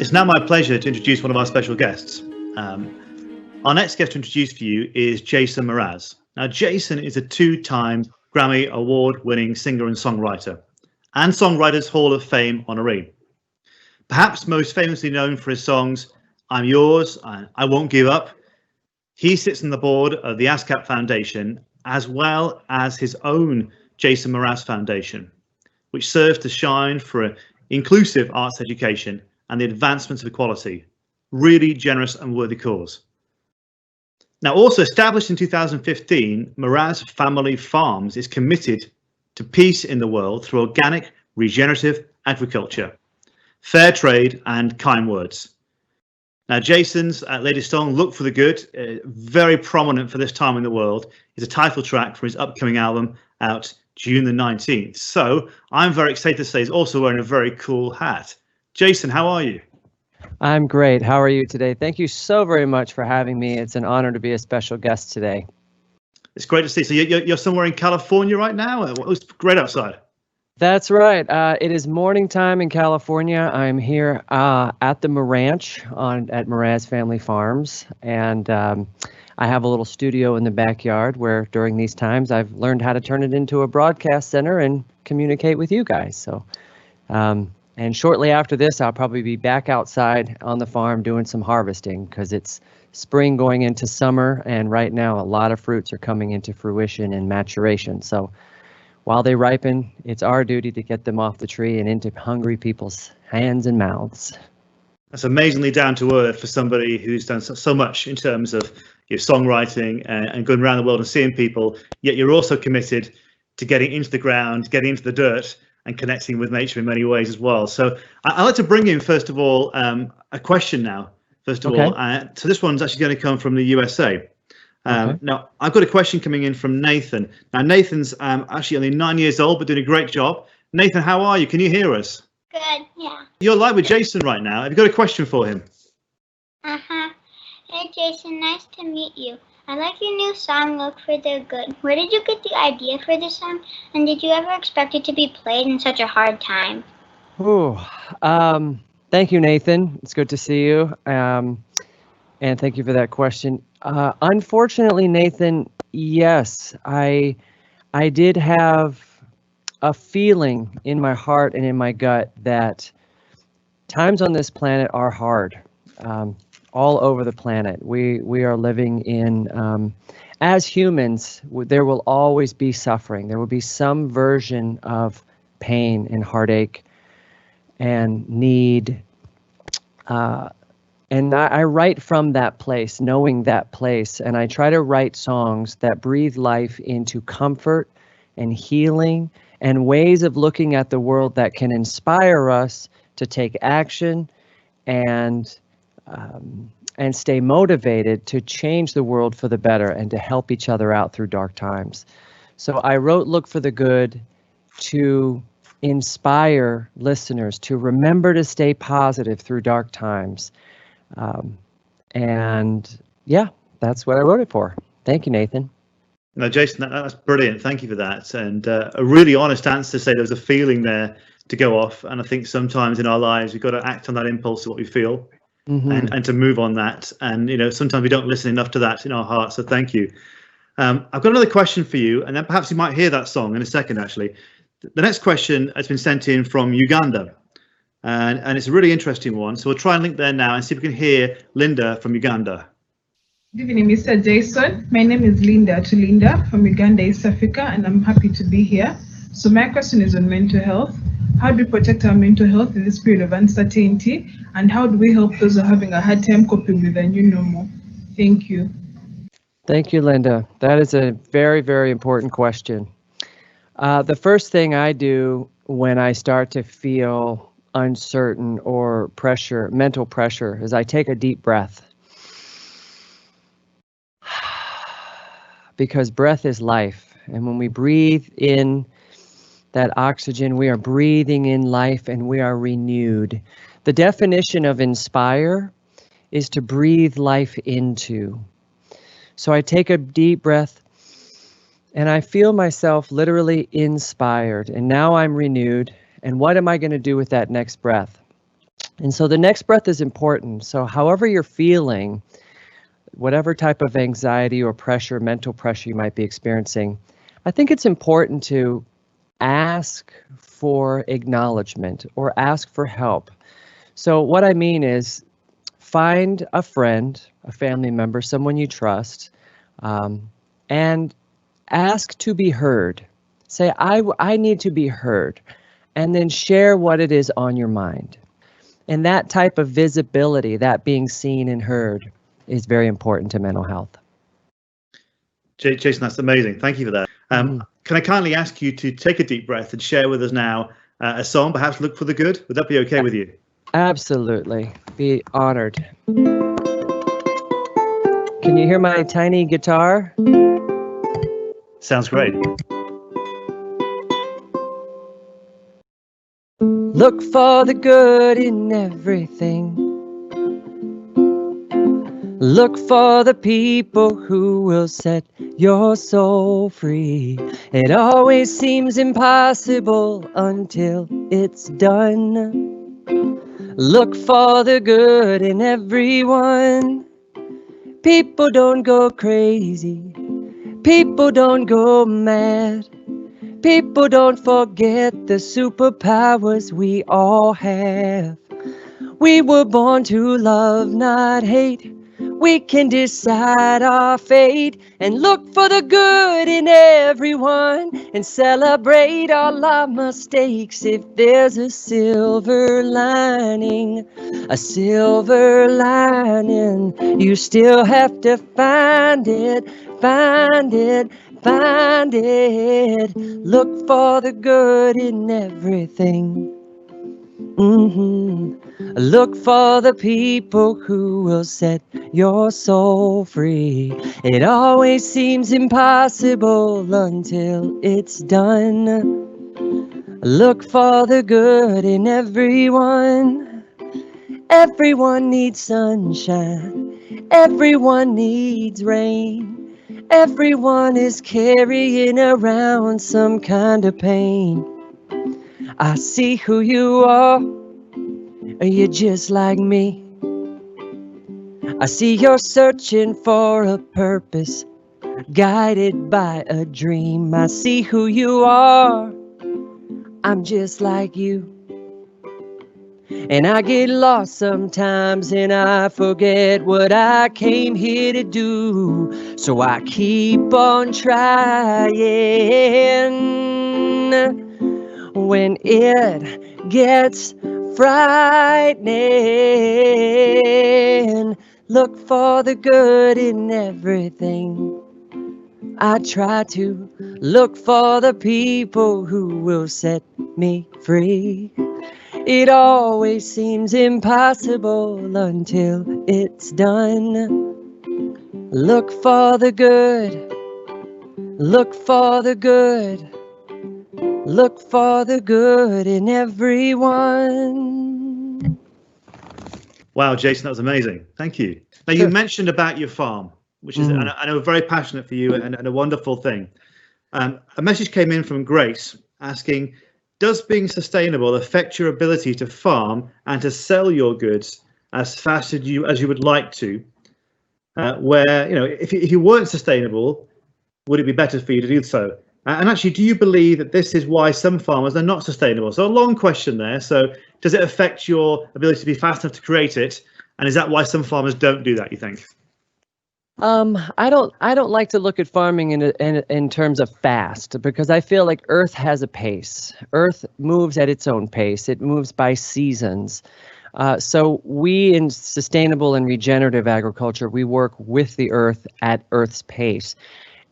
It's now my pleasure to introduce one of our special guests. Our next guest to introduce for you is Jason Mraz. Now, Jason is a two-time Grammy Award-winning singer and songwriter, and Songwriters Hall of Fame honoree. Perhaps most famously known for his songs I'm Yours, I Won't Give Up. He sits on the board of the ASCAP Foundation, as well as his own Jason Mraz Foundation, which serves to shine for inclusive arts education and the advancement of equality. Really generous and worthy cause. Now, also established in 2015, Mraz Family Farms is committed to peace in the world through organic, regenerative agriculture, fair trade, and kind words. Now, Jason's latest song, Look for the Good, very prominent for this time in the world, is a title track for his upcoming album out June the 19th. So I'm very excited to say he's also wearing a very cool hat. Jason, how are you? I'm great. How are you today? Thank you so very much for having me. It's an honor to be a special guest today. It's great to see. So you're somewhere in California right now? It was great outside. That's right. It is morning time in California. I'm here at the ranch at Mraz Family Farms, and I have a little studio in the backyard where during these times I've learned how to turn it into a broadcast center and communicate with you guys. So, and shortly after this, I'll probably be back outside on the farm doing some harvesting because it's spring going into summer, and right now a lot of fruits are coming into fruition and maturation. So while they ripen, it's our duty to get them off the tree and into hungry people's hands and mouths. That's amazingly down to earth for somebody who's done so much in terms of your songwriting and going around the world and seeing people, yet you're also committed to getting into the ground, getting into the dirt and connecting with nature in many ways as well. So I'd like to bring in, first of all, a question now, first of all. So this one's actually going to come from the USA. Now, I've got a question coming in from Nathan. Now, Nathan's actually only 9 years old, but doing a great job. Nathan, how are you? Can you hear us? Good, yeah. You're live with Jason right now. Have you got a question for him? Uh-huh. Hey, Jason, nice to meet you. I like your new song, Look for the Good. Where did you get the idea for this song? And did you ever expect it to be played in such a hard time? Thank you, Nathan. It's good to see you. And thank you for that question. Unfortunately, Nathan, yes, I did have a feeling in my heart and in my gut that times on this planet are hard. All over the planet. We are living in, as humans, there will always be suffering. There will be some version of pain and heartache and need. And I write from that place, knowing that place, and I try to write songs that breathe life into comfort and healing and ways of looking at the world that can inspire us to take action and stay motivated to change the world for the better and to help each other out through dark times. So I wrote Look for the Good to inspire listeners to remember to stay positive through dark times. And yeah, that's what I wrote it for. Thank you, Nathan. No, Jason, that's brilliant. Thank you for that. And a really honest answer to say there was a feeling there to go off. And I think sometimes in our lives, we've got to act on that impulse of what we feel. Mm-hmm. and to move on that. And, you know, sometimes we don't listen enough to that in our hearts. So thank you. I've got another question for you, and then perhaps you might hear that song in a second, actually. The next question has been sent in from Uganda, and it's a really interesting one. So we'll try and link there now and see if we can hear Linda from Uganda. Good evening, Mr. Jason. My name is Linda from Uganda, East Africa, and I'm happy to be here. So my question is on mental health. How do we protect our mental health in this period of uncertainty? And how do we help those who are having a hard time coping with the new normal? Thank you. Thank you, Linda. That is a very, very important question. The first thing I do when I start to feel uncertain or pressure, mental pressure, is I take a deep breath. Because breath is life. And when we breathe in that oxygen, we are breathing in life and we are renewed. The definition of inspire is to breathe life into. So I take a deep breath and I feel myself literally inspired, and now I'm renewed. And what am I going to do with that next breath? And so the next breath is important. So however you're feeling, whatever type of anxiety or pressure, mental pressure you might be experiencing, I think it's important to ask for acknowledgement or ask for help. So what I mean is find a friend, a family member, someone you trust, and ask to be heard. Say, I need to be heard, and then share what it is on your mind. And that type of visibility, that being seen and heard, is very important to mental health. Jason, that's amazing. Thank you for that. Can I kindly ask you to take a deep breath and share with us now a song, perhaps Look for the Good? Would that be okay with you? Absolutely. Be honored. Can you hear my tiny guitar? Sounds great. Look for the good in everything. Look for the people who will set your soul free. It always seems impossible until it's done. Look for the good in everyone. People don't go crazy. People don't go mad. People don't forget the superpowers we all have. We were born to love, not hate. We can decide our fate and look for the good in everyone and celebrate all our mistakes. If there's a silver lining, you still have to find it, find it, find it. Look for the good in everything. Look for the people who will set your soul free. It always seems impossible until it's done. Look for the good in everyone. Everyone needs sunshine. Everyone needs rain. Everyone is carrying around some kind of pain. I see who you are. You're just like me. I see you're searching for a purpose, guided by a dream. I see who you are. I'm just like you. And I get lost sometimes and I forget what I came here to do. So I keep on trying. When it gets frightening, look for the good in everything. I try to look for the people who will set me free. It always seems impossible until it's done. Look for the good. Look for the good. Look for the good in everyone. Wow, Jason, that was amazing. Thank you. Now, you mentioned about your farm, which is, I know, very passionate for you and a wonderful thing. A message came in from Grace asking, does being sustainable affect your ability to farm and to sell your goods as fast as you would like to? Where, you know, if you weren't sustainable, would it be better for you to do so? And actually, do you believe that this is why some farmers are not sustainable? So a long question there. So does it affect your ability to be fast enough to create it? And is that why some farmers don't do that, you think? I don't like to look at farming in terms of fast, because I feel like Earth has a pace. Earth moves at its own pace. It moves by seasons. So we in sustainable and regenerative agriculture, we work with the Earth at Earth's pace.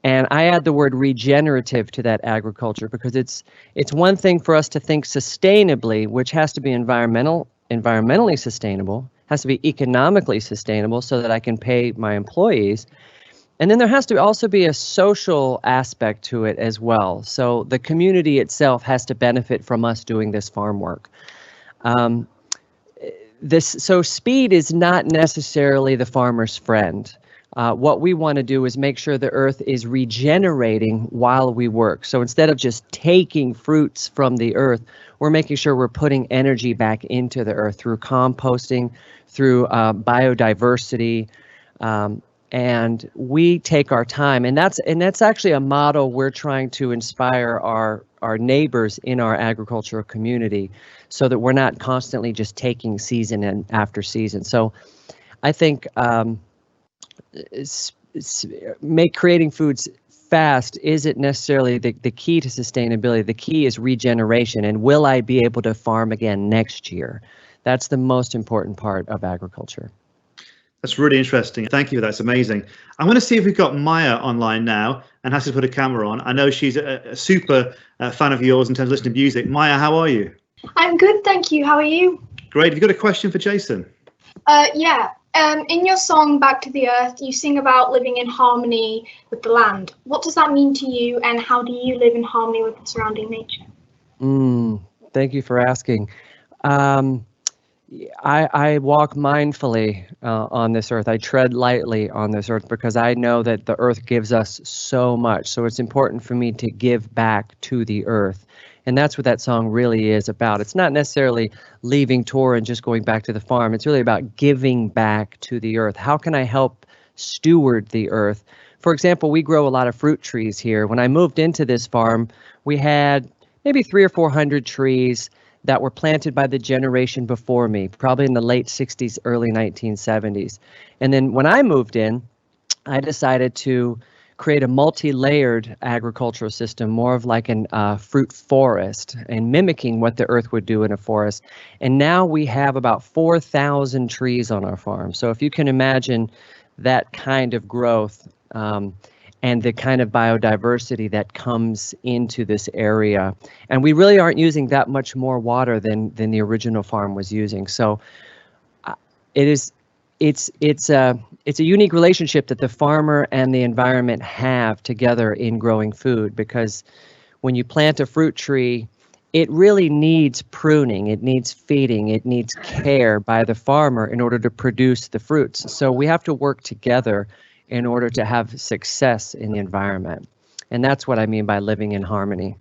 And I add the word regenerative to that agriculture because it's one thing for us to think sustainably, which has to be environmentally sustainable, has to be economically sustainable so that I can pay my employees. And then there has to also be a social aspect to it as well. So the community itself has to benefit from us doing this farm work. So speed is not necessarily the farmer's friend. What we want to do is make sure the earth is regenerating while we work. So instead of just taking fruits from the earth, we're making sure we're putting energy back into the earth through composting, through biodiversity, and we take our time. And that's actually a model we're trying to inspire our neighbors in our agricultural community, so that we're not constantly just taking season and after season. So I think creating foods fast isn't necessarily the key to sustainability. The key is regeneration, and will I be able to farm again next year? That's the most important part of agriculture. That's really interesting. Thank you. That's amazing. I'm going to see if we've got Maya online now and has to put a camera on. I know she's a super fan of yours in terms of listening to music. Maya, how are you? I'm good, thank you. How are you? Great. Have you got a question for Jason? Yeah. In your song Back to the Earth, you sing about living in harmony with the land. What does that mean to you, and how do you live in harmony with the surrounding nature? Thank you for asking. I walk mindfully on this earth. I tread lightly on this earth because I know that the earth gives us so much. So it's important for me to give back to the earth. And that's what that song really is about. It's not necessarily leaving Tor and just going back to the farm. It's really about giving back to the earth. How can I help steward the earth? For example, we grow a lot of fruit trees here. When I moved into this farm, we had maybe 300 or 400 trees that were planted by the generation before me, probably in the late 60s, early 1970s. And then when I moved in, I decided to create a multi-layered agricultural system, more of like a fruit forest, and mimicking what the earth would do in a forest. And now we have about 4,000 trees on our farm. So if you can imagine that kind of growth and the kind of biodiversity that comes into this area. And we really aren't using that much more water than the original farm was using. So it's a unique relationship that the farmer and the environment have together in growing food, because when you plant a fruit tree, it really needs pruning, it needs feeding, it needs care by the farmer in order to produce the fruits. So we have to work together in order to have success in the environment. And that's what I mean by living in harmony.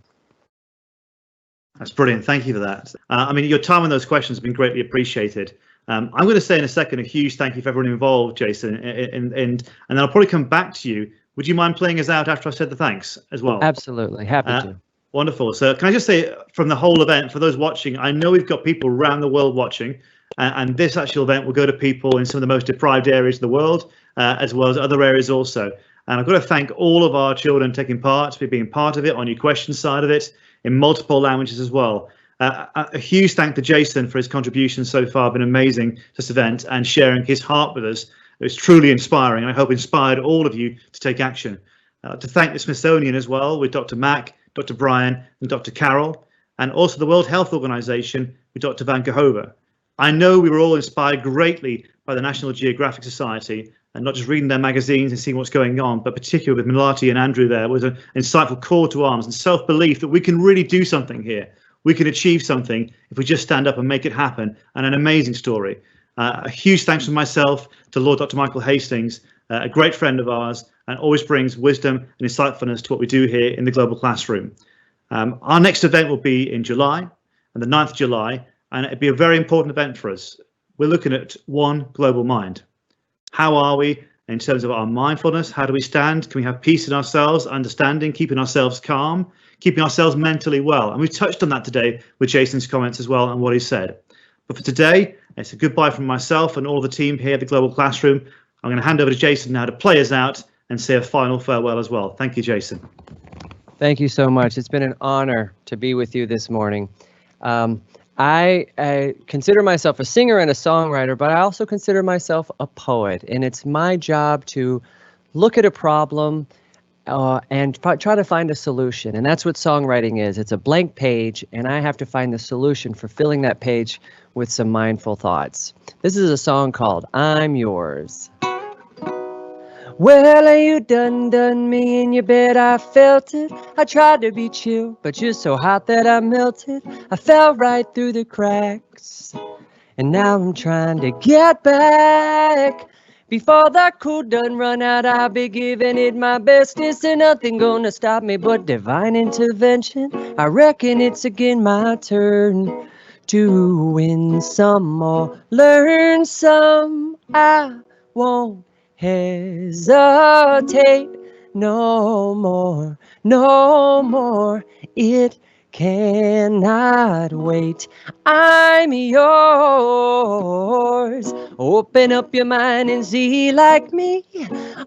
That's brilliant. Thank you for that. I mean, your time on those questions has been greatly appreciated. I'm going to say in a second a huge thank you for everyone involved, Jason, and then I'll probably come back to you. Would you mind playing us out after I've said the thanks as well? Absolutely. Happy to. Wonderful. So can I just say, from the whole event, for those watching, I know we've got people around the world watching, and this actual event will go to people in some of the most deprived areas of the world, as well as other areas also. And I've got to thank all of our children taking part, for being part of it, on your question side of it, in multiple languages as well. A huge thank to Jason for his contributions so far. Been amazing to this event and sharing his heart with us. It's truly inspiring, and I hope inspired all of you to take action. To thank the Smithsonian as well, with Dr. Mack, Dr. Brian, and Dr. Carol, and also the World Health Organization with Dr. Van Kehove. I know we were all inspired greatly by the National Geographic Society, and not just reading their magazines and seeing what's going on, but particularly with Melati and Andrew there, was an insightful call to arms and self-belief that we can really do something here. We can achieve something if we just stand up and make it happen, and an amazing story. A huge thanks from myself to Lord Dr. Michael Hastings, a great friend of ours, and always brings wisdom and insightfulness to what we do here in the Global Classroom. Our next event will be in July, and the 9th of July, and it'll be a very important event for us. We're looking at one global mind. How are we in terms of our mindfulness? How do we stand? Can we have peace in ourselves, understanding, keeping ourselves calm, keeping ourselves mentally well? And we've touched on that today with Jason's comments as well and what he said. But for today, it's a goodbye from myself and all the team here at the Global Classroom. I'm going to hand over to Jason now to play us out and say a final farewell as well. Thank you, Jason. Thank you so much. It's been an honor to be with you this morning. I consider myself a singer and a songwriter, but I also consider myself a poet. And it's my job to look at a problem and try to find a solution. And that's what songwriting is. It's a blank page, and I have to find the solution for filling that page with some mindful thoughts. This is a song called I'm Yours. Well, you done me in your bed, I felt it. I tried to be chill, but you're so hot that I melted. I fell right through the cracks, and now I'm trying to get back. Before the cool done run out, I'll be giving it my best. Is there nothing gonna stop me but divine intervention? I reckon it's again my turn to win some or learn some. I won't hesitate no more, no more. It cannot wait. I'm yours. Open up your mind and see like me.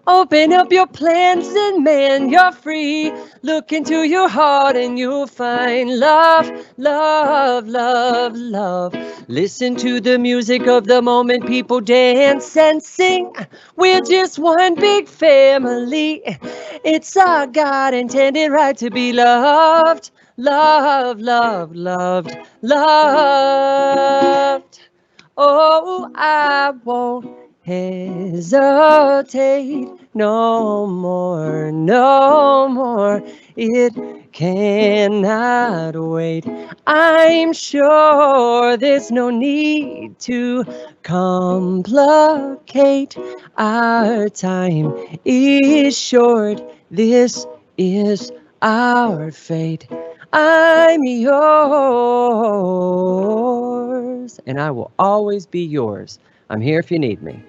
Open up your plans and man, you're free. Look into your heart and you'll find love, love, love, love. Listen to the music of the moment, people dance and sing. We're just one big family. It's our God intended right to be loved. Loved, loved, loved, loved. Oh, I won't hesitate no more, no more. It cannot wait. I'm sure there's no need to complicate. Our time is short. This is our fate. I'm yours, and I will always be yours. I'm here if you need me.